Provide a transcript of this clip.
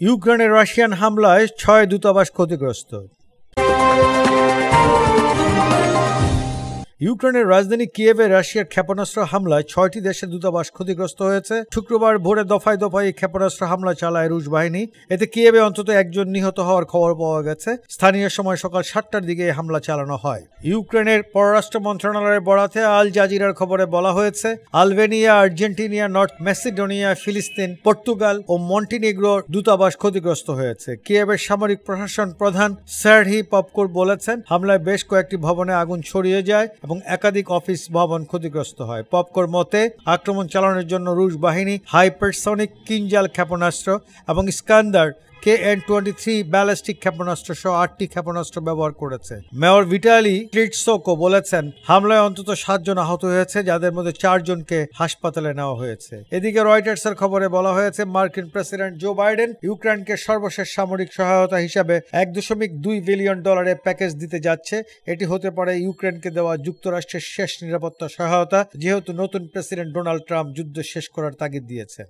ইউক্রেনে রাশিয়ান হামলায় ৬ দূতাবাস ক্ষতিগ্রস্ত। ইউক্রেনের রাজধানী কিয়েভে রাশিয়ার ক্ষেপণাস্ত্র হামলায় ৬টি দেশের দূতাবাস ক্ষতিগ্রস্ত হয়েছে। শুক্রবার ভোরে দফায় দফায় ক্ষেপণাস্ত্র হামলা চালায় রুশ বাহিনী। এতে কিয়েভে অন্তত একজন নিহত হওয়ার খবর পাওয়া গেছে। স্থানীয় সময় সকাল ৭টার দিকে এই হামলা চালানো হয়। ইউক্রেনের পররাষ্ট্র মন্ত্রণালয়ের বরাতে আল জাজিরার খবরে বলা হয়েছে, আলবেনিয়া, আর্জেন্টিনা, নর্থ ম্যাসিডোনিয়া, ফিলিস্তিন, পর্তুগাল ও মন্টিনিগ্রোর দূতাবাস ক্ষতিগ্রস্ত হয়েছে। কিয়েভের সামরিক প্রশাসন প্রধান সের্হি পপকোর বলেছেন, হামলায় বেশ কয়েকটি ভবনে আগুন ছড়িয়ে যায় এবং একাধিক অফিস ভবন ক্ষতিগ্রস্ত হয়। পপকোর মতে, আক্রমণ চালানোর জন্য রুশ বাহিনী হাইপারসনিক কিনজাল ক্ষেপণাস্ত্র এবং ইস্কান্দার KN-23 ব্যালিস্টিক ক্ষেপণাস্ত্র সহ ৮টি ক্ষেপণাস্ত্র ব্যবহার করেছে। মেয়র ভিটালি ক্লিটসকো বলেছেন, হামলায় অন্তত ৭ জন আহত হয়েছে, যাদের মধ্যে ৪ জনকে হাসপাতালে নেওয়া হয়েছে। এদিকে রয়টার্সের খবরে বলা হয়েছে, মার্কিন প্রেসিডেন্ট জো বাইডেন ইউক্রেনকে সর্বশেষ সামরিক সহায়তা হিসাবে $1.2 বিলিয়ন প্যাকেজ দিতে যাচ্ছে। এটি হতে পারে ইউক্রেনকে দেওয়া যুক্তরাষ্ট্রের শেষ নিরাপত্তা সহায়তা, যেহেতু নতুন প্রেসিডেন্ট ডোনাল্ড ট্রাম্প যুদ্ধ শেষ করার তাগিদ দিয়েছে।